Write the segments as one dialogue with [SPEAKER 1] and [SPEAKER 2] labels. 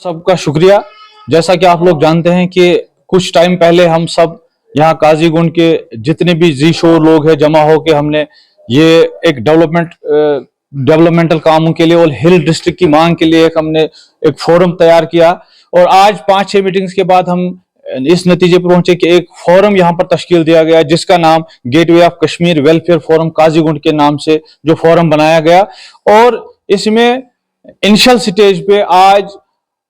[SPEAKER 1] सबका शुक्रिया। जैसा कि आप लोग जानते हैं कि कुछ टाइम पहले हम सब यहाँ काजीगुंड के जितने भी जी शोर लोग हैं जमा होकर हमने ये एक डेवलपमेंटल कामों के लिए और हिल डिस्ट्रिक्ट की मांग के लिए हमने एक फोरम तैयार किया और आज 5-6 मीटिंग्स के बाद हम इस नतीजे पर पहुंचे कि एक फोरम यहाँ पर तश्कील दिया गया जिसका नाम gateway of Kashmir welfare forum Qazigund के नाम से जो फोरम बनाया गया। और इसमें इनिशियल स्टेज पे आज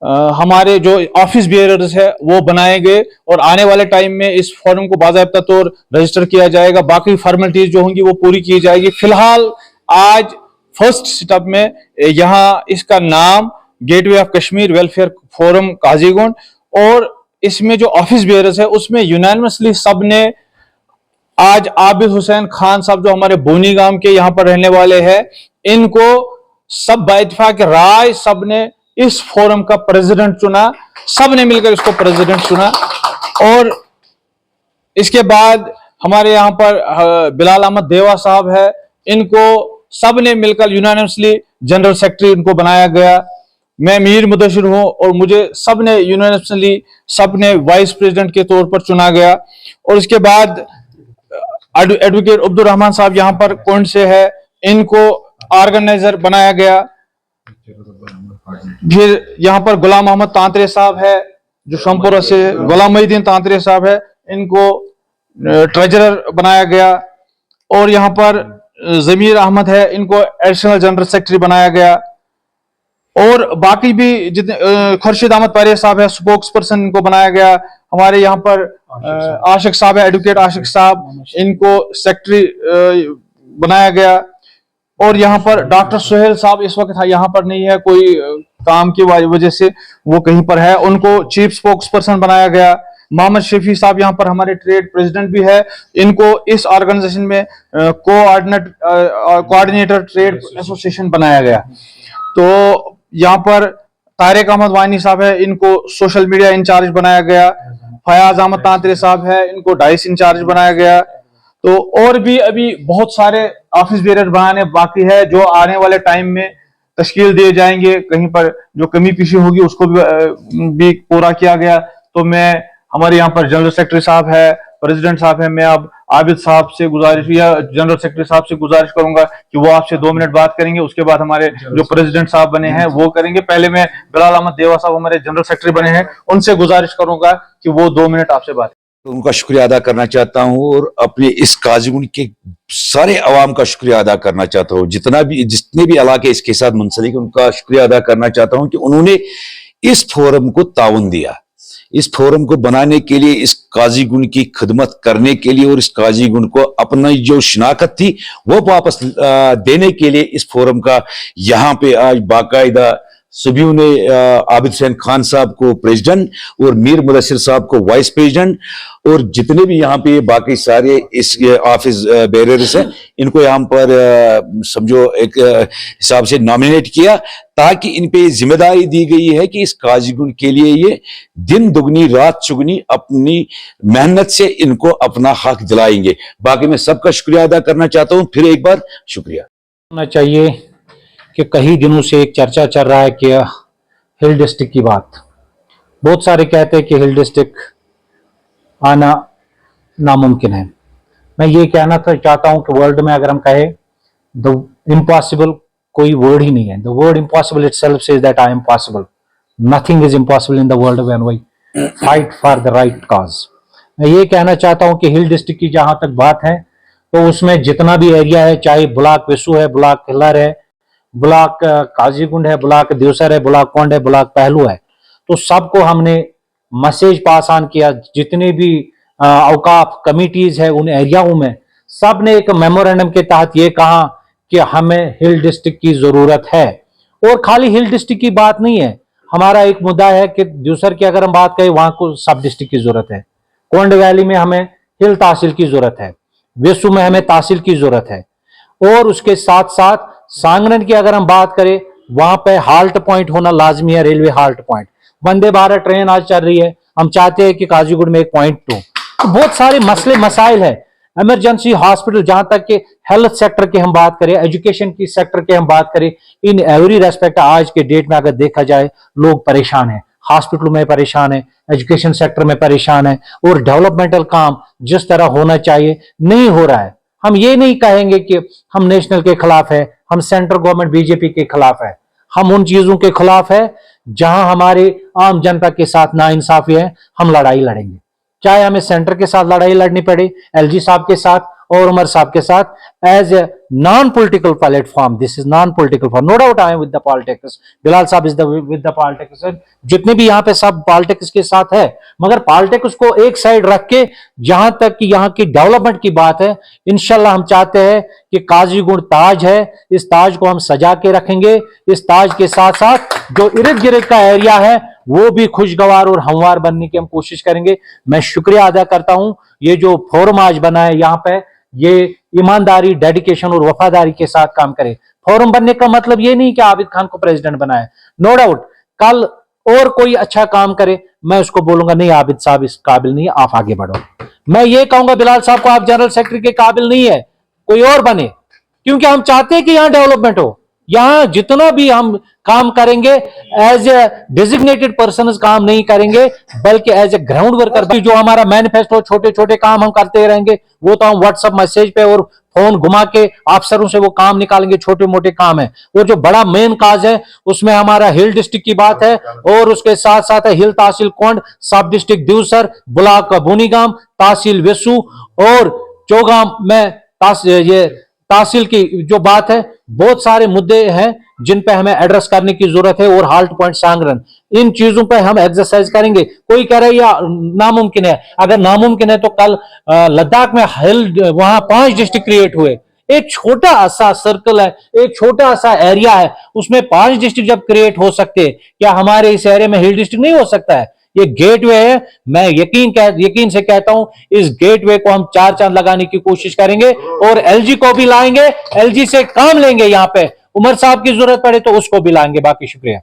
[SPEAKER 1] हमारे जो ऑफिस बियरर्स है वो बनाए गए और आने वाले टाइम में इस फॉर्म को बाकायदा तौर रजिस्टर किया जाएगा। बाकी फॉर्मेलिटीज जो होंगी वो पूरी की जाएगी। फिलहाल आज फर्स्ट स्टेप में यहाँ इसका नाम gateway of Kashmir welfare forum Qazigund और इसमें जो ऑफिस बियरर्स है उसमें यूनानिमसली सब ने आज आबिद हुसैन खान साहब जो हमारे बोनी गांव के यहाँ पर रहने वाले हैं इनको सब बाइतफाक राय सब ने इस फोरम का प्रेसिडेंट चुना। सब ने मिलकर इसको प्रेसिडेंट चुना और इसके बाद हमारे यहाँ पर बिलाल अहमद देवा साहब है, इनको सब ने मिलकर यूनानिमसली जनरल सेक्रेटरी इनको बनाया गया। मैं मीर मुदशिर हूं और मुझे सब ने यूनानिमसली सब ने वाइस प्रेसिडेंट के तौर पर चुना गया। और इसके बाद एडवोकेट अब्दुल रहमान साहब यहाँ पर कोंड से है, इनको ऑर्गेनाइजर बनाया गया। फिर यहाँ पर गुलाम मोहम्मद तांतरे साहब है जो शमपुरा से, गुलाम मोहिद्दीन तांतरे साहब है, इनको ट्रेजरर बनाया गया। और यहाँ पर जमीर अहमद है, इनको एडिशनल जनरल सेक्रेटरी बनाया गया। और बाकी भी जितने खुर्शीद अहमद परेज साहब है, स्पोक्स पर्सन इनको बनाया गया। हमारे यहाँ पर आशिक साहब है, एडवोकेट आशिक साहब, इनको सेक्रेटरी बनाया गया। और यहाँ पर डॉक्टर सुहेल साहब इस वक्त यहाँ पर नहीं है, कोई काम की वजह से वो कहीं पर है, उनको चीफ स्पोक्स पर्सन बनाया गया। मोहम्मद शफी साहब यहाँ पर हमारे ट्रेड प्रेसिडेंट भी है, इनको इस ऑर्गेनाइजेशन में कोऑर्डिनेटर ट्रेड एसोसिएशन बनाया गया। तो यहाँ पर तारिक अहमद वानी साहब है, इनको सोशल मीडिया इंचार्ज बनाया गया। फयाज अहमद तांतरे साहब है, इनको डाइस इंचार्ज बनाया गया। तो और भी अभी बहुत सारे ऑफिस बेरर बनाने बाकी है जो आने वाले टाइम में तश्कील दिए जाएंगे। कहीं पर जो कमी पेशी होगी उसको भी पूरा किया गया। तो मैं हमारे यहाँ पर जनरल सेक्रेटरी साहब है, प्रेसिडेंट साहब है, मैं अब आबिद साहब से गुजारिश या जनरल सेक्रेटरी साहब से गुजारिश करूंगा कि वो आपसे 2 मिनट बात करेंगे। उसके बाद हमारे जो प्रेसिडेंट साहब बने हैं वो करेंगे। पहले मैं बिलाल अहमद देवा साहब हमारे जनरल सेक्रेटरी बने हैं, उनसे गुजारिश करूंगा कि वो 2 मिनट आपसे बात।
[SPEAKER 2] तो उनका शुक्रिया अदा करना चाहता हूं और अपने इस काजीगुंड के सारे अवाम का शुक्रिया अदा करना चाहता हूं। जितने भी इलाके इसके साथ मुंसलिक उनका शुक्रिया अदा करना चाहता हूं कि उन्होंने इस फोरम को ताउन दिया, इस फोरम को बनाने के लिए, इस काजीगुंड की खिदमत करने के लिए और इस काजीगुंड को अपना जो शिनाख्त थी वो वापस देने के लिए इस फोरम का यहाँ पे आज बाकायदा सभी ने आबिद हुसैन खान साहब को प्रेसिडेंट और मीर मुदशिर साहब को वाइस प्रेसिडेंट और जितने भी यहाँ पे बाकी सारे इस ऑफिस बेरर्स हैं इनको यहाँ पर समझो एक हिसाब से नॉमिनेट किया ताकि इन पे जिम्मेदारी दी गई है कि इस काजीगुंड के लिए ये दिन दुगनी रात चुगनी अपनी मेहनत से इनको अपना हक दिलाएंगे। बाकी मैं सबका शुक्रिया अदा करना चाहता हूँ, फिर एक बार शुक्रिया
[SPEAKER 3] होना चाहिए कि कई दिनों से एक चर्चा चल रहा है कि हिल डिस्ट्रिक्ट की बात, बहुत सारे कहते हैं कि हिल डिस्ट्रिक्ट आना नामुमकिन है। मैं ये कहना चाहता हूं कि वर्ल्ड में अगर हम कहें द इम्पॉसिबल कोई वर्ड ही नहीं है। The word impossible itself says that I am possible. Nothing is impossible in the world when we fight for the right cause. मैं ये कहना चाहता हूं कि हिल डिस्ट्रिक्ट की जहां तक बात है तो उसमें जितना भी एरिया है, चाहे ब्लॉक वेसू है, ब्लॉक किलर है, ब्लॉक काजीगुंड है, ब्लॉक देवसर है, ब्लॉक कोंड है, ब्लॉक पहलू है, तो सबको हमने मैसेज पास ऑन किया। जितने भी औकाफ कमिटीज है उन एरियाओं में सब ने एक मेमोरेंडम के तहत ये कहा कि हमें हिल डिस्ट्रिक्ट की जरूरत है। और खाली हिल डिस्ट्रिक्ट की बात नहीं है, हमारा एक मुद्दा है कि देवसर की अगर हम बात करें वहां को सब डिस्ट्रिक्ट की जरूरत है। कोंड वैली में हमें हिल तहसील की जरूरत है, वेसू में हमें तहसील की जरूरत है। और उसके साथ साथ सांगरन की अगर हम बात करें वहां पे हाल्ट पॉइंट होना लाजमी है, railway halt point. Vande Bharat train आज चल रही है, हम चाहते हैं कि काजीगुंड में एक पॉइंट 2। तो बहुत सारे मसले मसाइल है। इमरजेंसी हॉस्पिटल, जहां तक कि हेल्थ सेक्टर की हम बात करें, एजुकेशन की सेक्टर की हम बात करें, इन एवरी रेस्पेक्ट आज के डेट में अगर देखा जाए लोग परेशान हैं, हॉस्पिटलों में परेशान है, एजुकेशन सेक्टर में परेशान है, और डेवलपमेंटल काम जिस तरह होना चाहिए नहीं हो रहा है। हम ये नहीं कहेंगे कि हम नेशनल के खिलाफ है, हम सेंट्रल गवर्नमेंट बीजेपी के खिलाफ है, हम उन चीजों के खिलाफ है जहां हमारे आम जनता के साथ नाइंसाफी है, हम लड़ाई लड़ेंगे, चाहे हमें सेंटर के साथ लड़ाई लड़नी पड़े, एलजी साहब के साथ और उमर साहब के साथ, as a non political platform. This is non political form, no doubt I am with the politics, Bilal साहब इज विद द पॉलिटिक्स, जितने भी यहाँ पे सब पॉलिटिक्स के साथ है, मगर पॉलिटिक्स को एक साइड रख के जहां तक कि यहाँ की डेवलपमेंट की बात है, इंशाल्लाह हम चाहते हैं कि काजीगुंड ताज है, इस ताज को हम सजा के रखेंगे। इस ताज के साथ साथ जो इर्द गिर्द का एरिया है वो भी खुशगवार और हमवार बनने की हम कोशिश करेंगे। मैं शुक्रिया अदा करता हूं, ये जो फोरम आज बना है यहाँ पे, ये ईमानदारी, डेडिकेशन और वफादारी के साथ काम करे। फोरम बनने का मतलब ये नहीं कि आबिद खान को प्रेसिडेंट बनाए, नो डाउट कल और कोई अच्छा काम करे मैं उसको बोलूंगा नहीं आबिद साहब इस काबिल नहीं है, आप आगे बढ़ो। मैं ये कहूंगा बिलाल साहब को आप जनरल सेक्रेटरी के काबिल नहीं है, कोई और बने, क्योंकि हम चाहते हैं कि यहां डेवलपमेंट हो। यहां जितना भी हम काम करेंगे एज ए डेजिग्नेटेड पर्सन काम नहीं करेंगे, बल्कि एज ए ग्राउंड वर्कर भी। जो हमारा मैनिफेस्टो छोटे छोटे काम हम करते रहेंगे, वो तो हम व्हाट्सएप मैसेज पे और फोन घुमा के अफसरों से वो काम निकालेंगे, छोटे मोटे काम है। वो जो बड़ा मेन काज है उसमें हमारा हिल डिस्ट्रिक्ट की बात है, और उसके साथ साथ है हिल तहसील कोंड, सब डिस्ट्रिक्ट दिवसर, ब्लॉक बुनीगाम, तहसील वेसू और चौगाम में ये तहसील की जो बात है। बहुत सारे मुद्दे हैं जिन पे हमें एड्रेस करने की जरूरत है, और हाल्ट पॉइंट सांगरन, इन चीजों पे हम एक्सरसाइज करेंगे। कोई कह रहा है या नामुमकिन है, अगर नामुमकिन है तो कल लद्दाख में हिल वहां 5 डिस्ट्रिक्ट क्रिएट हुए, एक छोटा सा सर्कल है, एक छोटा सा एरिया है, उसमें 5 डिस्ट्रिक्ट जब क्रिएट हो सकते हैं, क्या हमारे इस एरिया में हिल डिस्ट्रिक्ट नहीं हो सकता है? ये गेटवे है, मैं यकीन से कहता हूं इस गेटवे को हम 4 चांद लगाने की कोशिश करेंगे, और एलजी को भी लाएंगे, एलजी से काम लेंगे। यहां पे उमर साहब की जरूरत पड़े तो उसको भी लाएंगे। बाकी शुक्रिया।